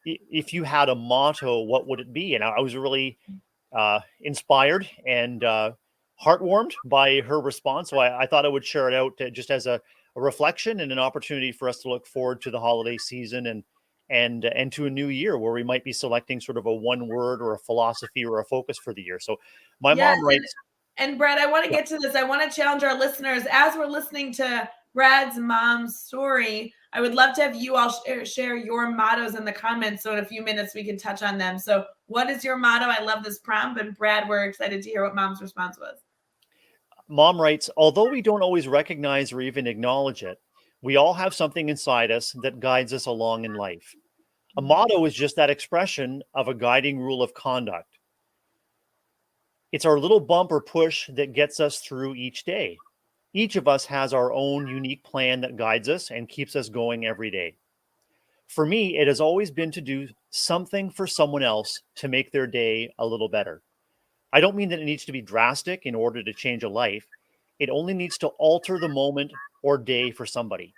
if you had a motto, what would it be? And I was really inspired and heartwarmed by her response. So I thought I would share it out just as a reflection and an opportunity for us to look forward to the holiday season and to a new year where we might be selecting sort of a one word or a philosophy or a focus for the year. So my mom writes. And Brad, I want to get to this. I want to challenge our listeners as we're listening to Brad's mom's story. I would love to have you all share your mottos in the comments. So in a few minutes, we can touch on them. So what is your motto? I love this prompt. And Brad, we're excited to hear what mom's response was. Mom writes, although we don't always recognize or even acknowledge it, we all have something inside us that guides us along in life. A motto is just that expression of a guiding rule of conduct. It's our little bump or push that gets us through each day. Each of us has our own unique plan that guides us and keeps us going every day. For me, it has always been to do something for someone else to make their day a little better. I don't mean that it needs to be drastic in order to change a life. It only needs to alter the moment or day for somebody.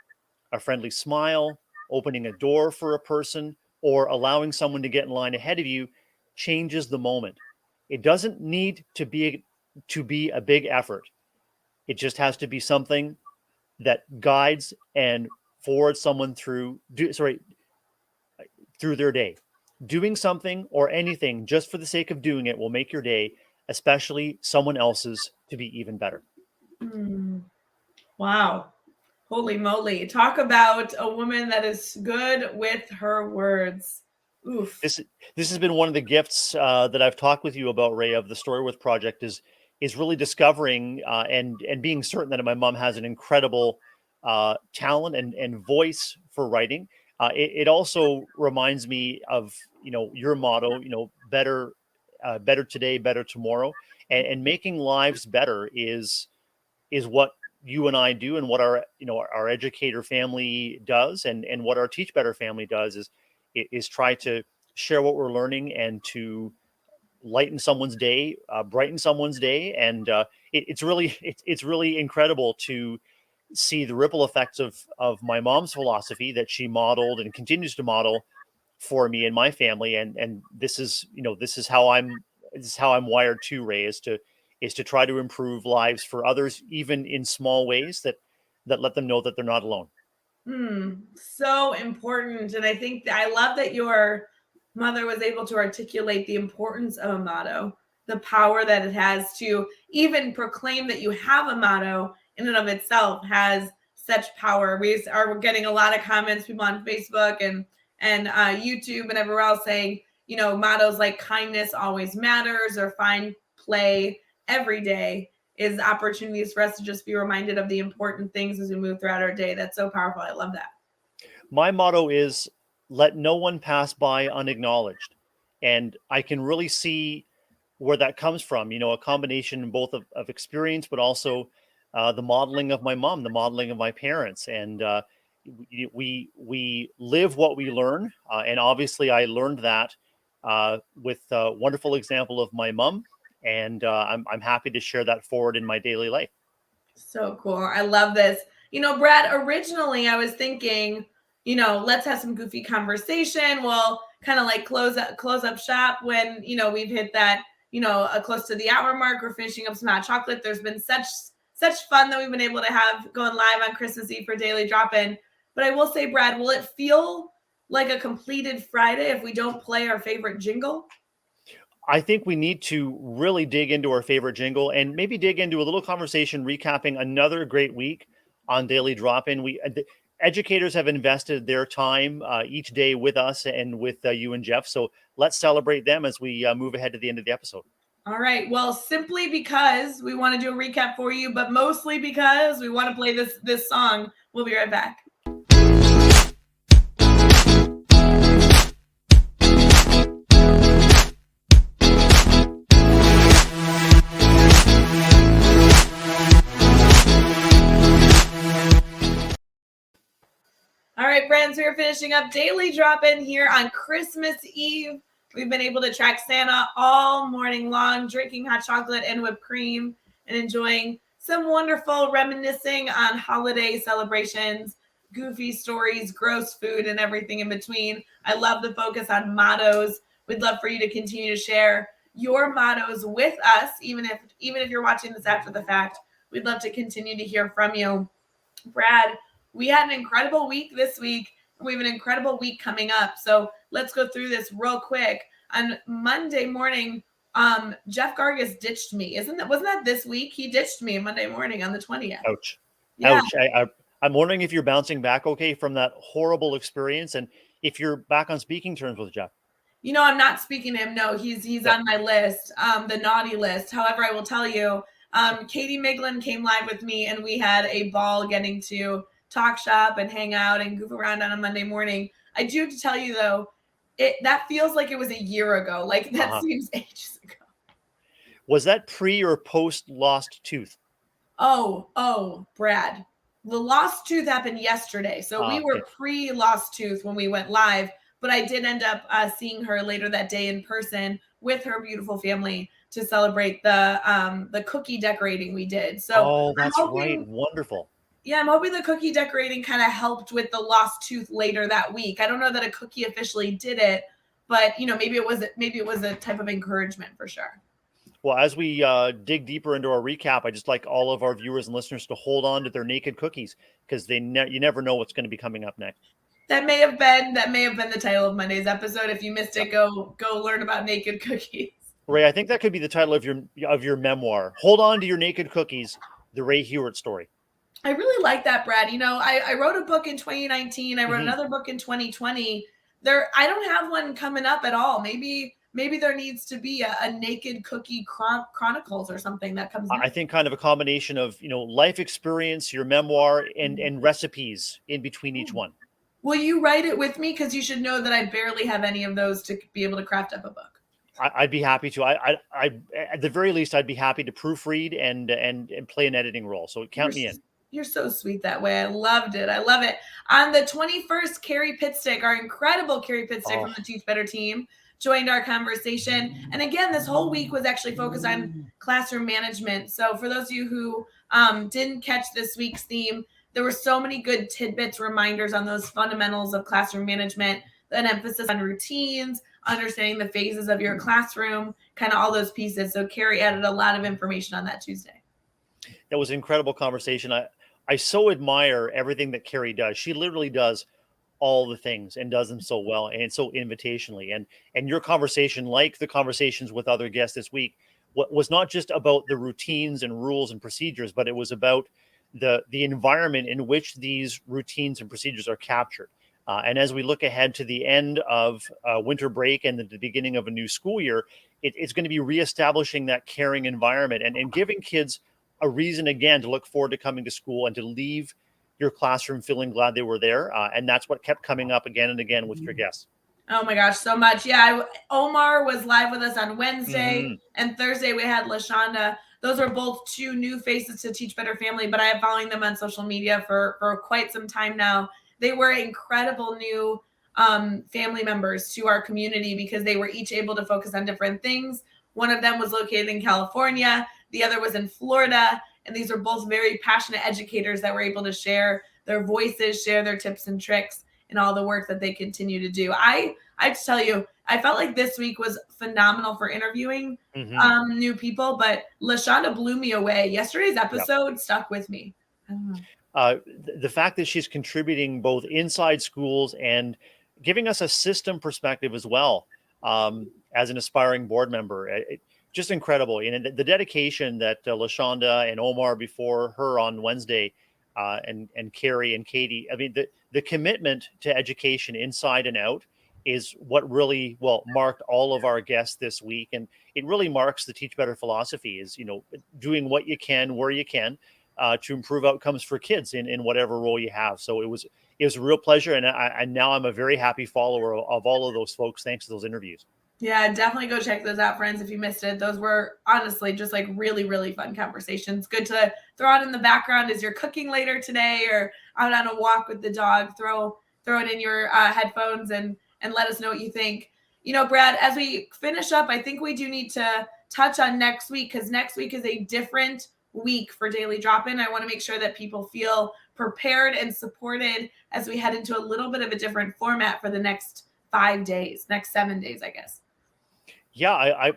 A friendly smile, opening a door for a person, or allowing someone to get in line ahead of you changes the moment. It doesn't need to be a big effort. It just has to be something that guides and forwards someone through their day. Doing something or anything just for the sake of doing it will make your day, especially someone else's, to be even better. Wow. Holy moly. Talk about a woman that is good with her words. Oof. This this has been one of the gifts that I've talked with you about, Ray, of the Storyworth project is really discovering and being certain that my mom has an incredible talent and voice for writing. It also reminds me of your motto, better today, better tomorrow, and making lives better is what you and I do, and what our educator family does, and what our Teach Better family does is try to share what we're learning and to lighten someone's day, brighten someone's day, and it's really incredible to see the ripple effects of my mom's philosophy that she modeled and continues to model for me and my family, and this is how I'm wired too, Ray, is to try to improve lives for others, even in small ways that let them know that they're not alone. So important. And I think I love that your mother was able to articulate the importance of a motto, the power that it has to even proclaim that you have a motto in and of itself has such power. We are getting a lot of comments, people on Facebook and YouTube and everywhere else saying, mottos like kindness always matters or find play every day is opportunities for us to just be reminded of the important things as we move throughout our day. That's so powerful. I love that. My motto is let no one pass by unacknowledged. And I can really see where that comes from, a combination both of experience, but also the modeling of my mom, the modeling of my parents. And we live what we learn. And obviously, I learned that with a wonderful example of my mom. And I'm happy to share that forward in my daily life. So cool. I love this. Brad, originally I was thinking, let's have some goofy conversation. We'll kind of like close up shop when, we've hit that, close to the hour mark. We're finishing up some hot chocolate. There's been such fun that we've been able to have going live on Christmas Eve for Daily Drop-In. But I will say, Brad, will it feel like a completed Friday if we don't play our favorite jingle? I think we need to really dig into our favorite jingle and maybe dig into a little conversation recapping another great week on Daily Drop In. The educators have invested their time each day with us and with you and Jeff. So let's celebrate them as we move ahead to the end of the episode. All right. Well, simply because we want to do a recap for you, but mostly because we want to play this song. We'll be right back. All right, friends, we are finishing up Daily Drop-In here on Christmas Eve. We've been able to track Santa all morning long, drinking hot chocolate and whipped cream and enjoying some wonderful reminiscing on holiday celebrations, goofy stories, gross food, and everything in between. I love the focus on mottos. We'd love for you to continue to share your mottos with us, even if you're watching this after the fact. We'd love to continue to hear from you. Brad, we had an incredible week this week. We have an incredible week coming up. So let's go through this real quick. On Monday morning, Jeff Gargas ditched me. Wasn't that this week? He ditched me Monday morning on the 20th. Ouch. Yeah. Ouch. I'm wondering if you're bouncing back okay from that horrible experience and if you're back on speaking terms with Jeff. I'm not speaking to him. No, he's Yeah. on my list, the naughty list. However, I will tell you, Katie Miglin came live with me and we had a ball getting to talk shop and hang out and goof around on a Monday morning. I do have to tell you though, that feels like it was a year ago. Like that seems ages ago. Was that pre or post lost tooth? Oh, Brad. The lost tooth happened yesterday. So we were pre-lost tooth when we went live, but I did end up seeing her later that day in person with her beautiful family to celebrate the cookie decorating we did. So that's right. Wonderful. Yeah, I'm hoping the cookie decorating kind of helped with the lost tooth later that week. I don't know that a cookie officially did it, but maybe it was a type of encouragement for sure. Well, as we dig deeper into our recap, I just like all of our viewers and listeners to hold on to their naked cookies because you never know what's going to be coming up next. That may have been the title of Monday's episode. If you missed it, go learn about naked cookies. Ray, I think that could be the title of your memoir. Hold on to your naked cookies, the Ray Hewart story. I really like that, Brad. I wrote a book in 2019. I wrote Mhm. another book in 2020. I don't have one coming up at all. Maybe there needs to be a naked cookie chronicles or something that comes I next. think kind of a combination of, life experience, your memoir, and recipes in between each one. Will you write it with me? Because you should know that I barely have any of those to be able to craft up a book. I'd be happy to. At the very least, I'd be happy to proofread and play an editing role. So You're count me in. you're so sweet that way. I loved it. I love it. On the 21st, Carrie Pitstick, our incredible Carrie Pitstick Oh, from the Teach Better team, joined our conversation. And again, this whole week was actually focused on classroom management. So for those of you who didn't catch this week's theme, there were so many good tidbits, reminders on those fundamentals of classroom management, an emphasis on routines, understanding the phases of your classroom, kind of all those pieces. So Carrie added a lot of information on that Tuesday. that was an incredible conversation. I so admire everything that Carrie does. She literally does all the things and does them so well and so invitationally. And your conversation, like the conversations with other guests this week, what was not just about the routines and rules and procedures, but it was about the environment in which these routines and procedures are captured. And as we look ahead to the end of winter break and the beginning of a new school year, it's going to be reestablishing that caring environment and giving kids a reason again to look forward to coming to school and to leave your classroom feeling glad they were there. And that's what kept coming up again and again with your guests. Oh my gosh, so much. Yeah, Omar was live with us on Wednesday, Mm-hmm. and Thursday we had LaShonda. Those are both two new faces to Teach Better Family, but I have following them on social media for quite some time now. They were incredible new family members to our community because they were each able to focus on different things. One of them was located in California, the other was in Florida, and these are both very passionate educators that were able to share their voices, share their tips and tricks, and all the work that they continue to do. I have to tell you, I felt like this week was phenomenal for interviewing Mm-hmm. new people, but LaShonda blew me away. Yesterday's Yeah. episode stuck with me. I don't know. The fact that she's contributing both inside schools and giving us a system perspective as well, as an aspiring board member, just incredible. The dedication that LaShonda and Omar before her on Wednesday, and Carrie and Katie. I mean, the commitment to education inside and out is what really marked all of our guests this week, and it really marks the Teach Better philosophy. Is doing what you can where you can to improve outcomes for kids in whatever role you have. So it was a real pleasure, and now I'm a very happy follower of all of those folks thanks to those interviews. Yeah, definitely go check those out, friends, if you missed it. Those were honestly just like really, really fun conversations. Good to throw out in the background as you're cooking later today or out on a walk with the dog. Throw it in your headphones and let us know what you think. Brad, as we finish up, I think we do need to touch on next week because next week is a different week for Daily Drop In. I want to make sure that people feel prepared and supported as we head into a little bit of a different format for the next 5 days, next 7 days, I guess. Yeah,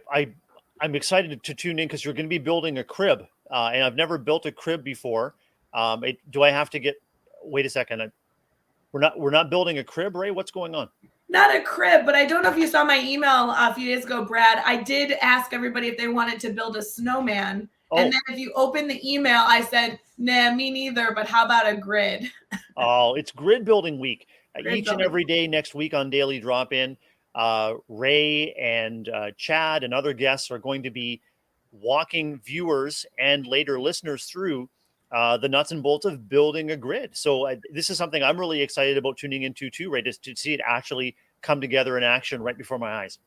I'm excited to tune in because you're going to be building a crib, and I've never built a crib before. Do I have to get? Wait a second. We're not building a crib, Ray. What's going on? Not a crib, but I don't know if you saw my email a few days ago, Brad. I did ask everybody if they wanted to build a snowman. And Oh, then if you open the email, I said, nah, me neither, but how about a grid? oh, it's grid building week. Grid Each and building. every day next week on Daily Drop In, Ray and Chad and other guests are going to be walking viewers and later listeners through the nuts and bolts of building a grid. So this is something I'm really excited about tuning into too, Ray, just to see it actually come together in action right before my eyes.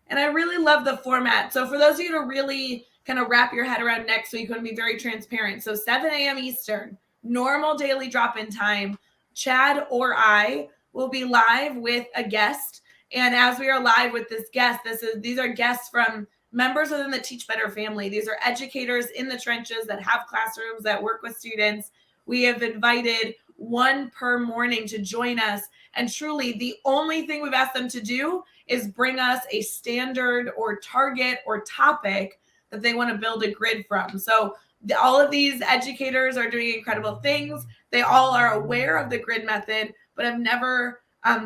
And I really love the format. So for those of you to really kind of wrap your head around next week, I'm going to be very transparent. So 7 a.m. Eastern, normal daily drop-in time. Chad or I will be live with a guest. And as we are live with this guest, these are guests from members within the Teach Better family. These are educators in the trenches that have classrooms that work with students. We have invited one per morning to join us. And truly, the only thing we've asked them to do is bring us a standard or target or topic that they want to build a grid from. So all of these educators are doing incredible things. They all are aware of the grid method, but have never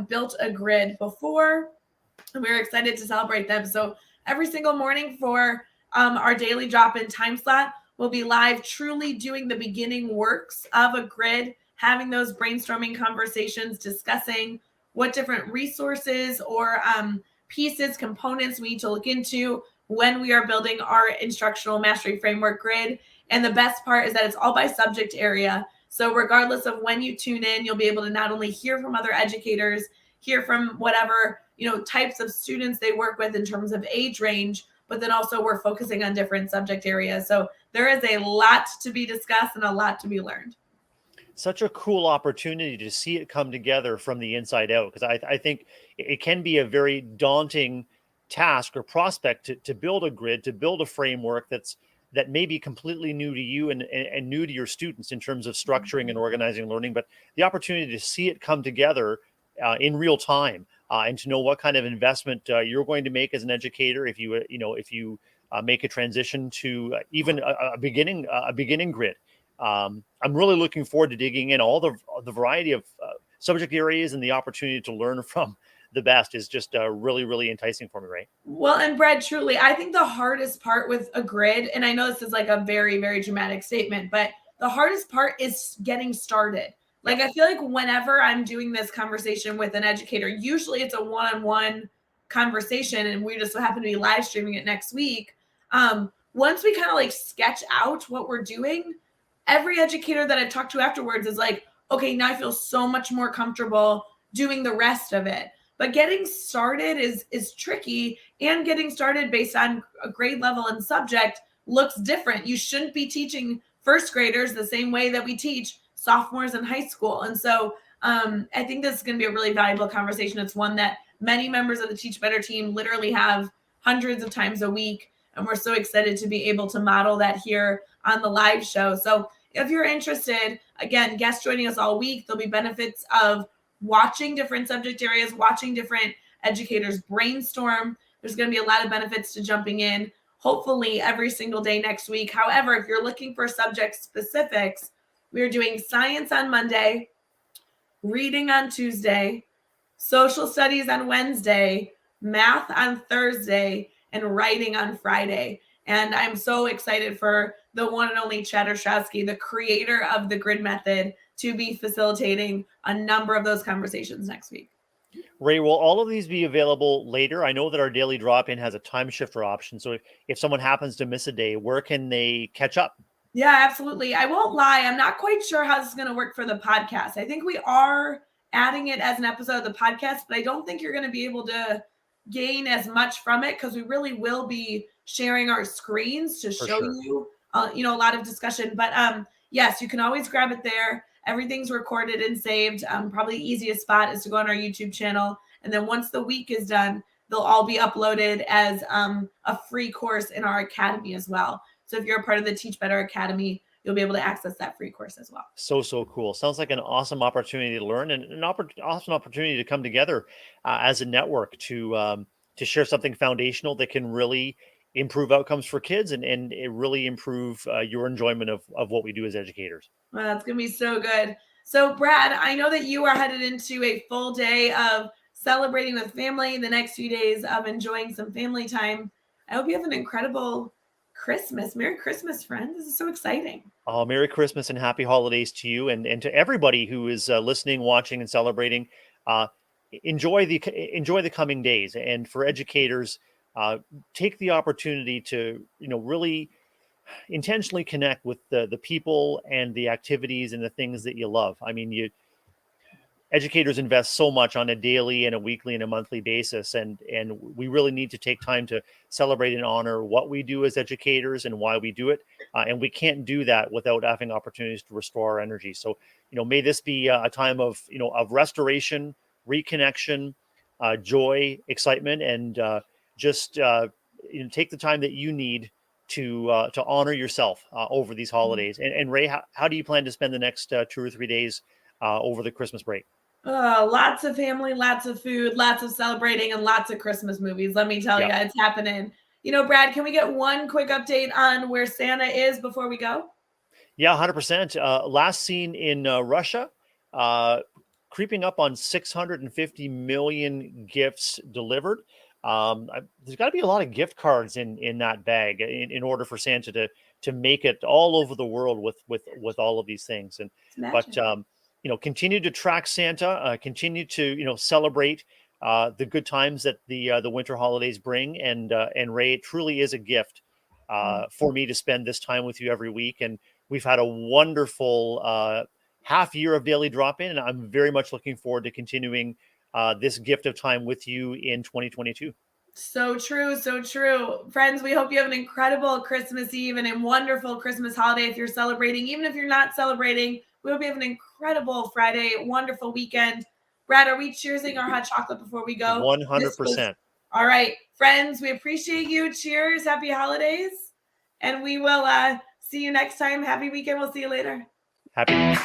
built a grid before. And we're excited to celebrate them. So every single morning for our daily drop-in time slot, We'll be live truly doing the beginning works of a grid, having those brainstorming conversations, discussing what different resources or pieces, components we need to look into when we are building our instructional mastery framework grid. And the best part is that it's all by subject area. So regardless of when you tune in, you'll be able to not only hear from other educators, hear from whatever, types of students they work with in terms of age range, but then also we're focusing on different subject areas. So there is a lot to be discussed and a lot to be learned. Such a cool opportunity to see it come together from the inside out, because I think it can be a very daunting task or prospect to build a grid, to build a framework that may be completely new to you and new to your students in terms of structuring and organizing learning, but the opportunity to see it come together in real time, and to know what kind of investment you're going to make as an educator if you make a transition to even a beginning grid. I'm really looking forward to digging in. All the variety of subject areas and the opportunity to learn from the best is just really, really enticing for me, right? Well, and Brad, truly, I think the hardest part with a grid, and I know this is like a very, very dramatic statement, but the hardest part is getting started. Like, Yeah. I feel like whenever I'm doing this conversation with an educator, usually it's a one-on-one conversation, and we just so happen to be live streaming it next week. Once we kind of like sketch out what we're doing, every educator that I talk to afterwards is like, okay, now I feel so much more comfortable doing the rest of it. But getting started is tricky, and getting started based on a grade level and subject looks different. You shouldn't be teaching first graders the same way that we teach sophomores in high school. And so I think this is going to be a really valuable conversation. It's one that many members of the Teach Better team literally have hundreds of times a week. And we're so excited to be able to model that here on the live show. So if you're interested, again, guests joining us all week, there'll be benefits of watching different subject areas, watching different educators brainstorm. There's going to be a lot of benefits to jumping in, hopefully every single day next week. However, if you're looking for subject specifics, we are doing science on Monday, reading on Tuesday, social studies on Wednesday, math on Thursday, and writing on Friday. And I'm so excited for the one and only Chad Ostrowski, the creator of the grid method, to be facilitating a number of those conversations next week. Rae, will all of these be available later? I know that our daily drop-in has a time shifter option. So if someone happens to miss a day, where can they catch up? Yeah, absolutely. I won't lie. I'm not quite sure how this is going to work for the podcast. I think we are adding it as an episode of the podcast, but I don't think you're going to be able to gain as much from it because we really will be sharing our screens to For show sure. you, a lot of discussion. But yes, you can always grab it there. Everything's recorded and saved. Probably the easiest spot is to go on our YouTube channel. And then once the week is done, they'll all be uploaded as a free course in our academy as well. So if you're a part of the Teach Better Academy, you'll be able to access that free course as well. So cool. Sounds like an awesome opportunity to learn and an awesome opportunity to come together as a network to share something foundational that can really improve outcomes for kids and it really improve your enjoyment of what we do as educators. Well, that's going to be so good. So, Brad, I know that you are headed into a full day of celebrating with family, the next few days of enjoying some family time. I hope you have an incredible Christmas. Merry Christmas, friends. This is so exciting. Oh, Merry Christmas and Happy Holidays to you and to everybody who is listening, watching, and celebrating. Uh, enjoy the coming days, and for educators, take the opportunity to really intentionally connect with the people and the activities and the things that you love. I mean, educators invest so much on a daily and a weekly and a monthly basis, and we really need to take time to celebrate and honor what we do as educators and why we do it, and we can't do that without having opportunities to restore our energy. So may this be a time of of restoration, reconnection, joy, excitement, and just take the time that you need to honor yourself over these holidays. And Rae, how do you plan to spend the next 2 or 3 days over the Christmas break? Lots of family, lots of food, lots of celebrating, and lots of Christmas movies. Let me tell you, Yeah. it's happening. Brad, can we get one quick update on where Santa is before we go? Yeah, 100%. Last seen in Russia, uh, creeping up on 650 million gifts delivered. There's got to be a lot of gift cards in that bag in order for Santa to make it all over the world with all of these things. And but continue to track Santa, continue to celebrate the good times that the winter holidays bring. And Rae, it truly is a gift for me to spend this time with you every week. And we've had a wonderful half year of Daily Drop In, and I'm very much looking forward to continuing this gift of time with you in 2022. So true, so true. Friends, we hope you have an incredible Christmas Eve and a wonderful Christmas holiday if you're celebrating. Even if you're not celebrating, we hope you have an incredible Friday, wonderful weekend. Brad, are we cheersing our hot chocolate before we go? 100%. All right, friends, we appreciate you. Cheers, happy holidays. And we will see you next time. Happy weekend. We'll see you later. Happy.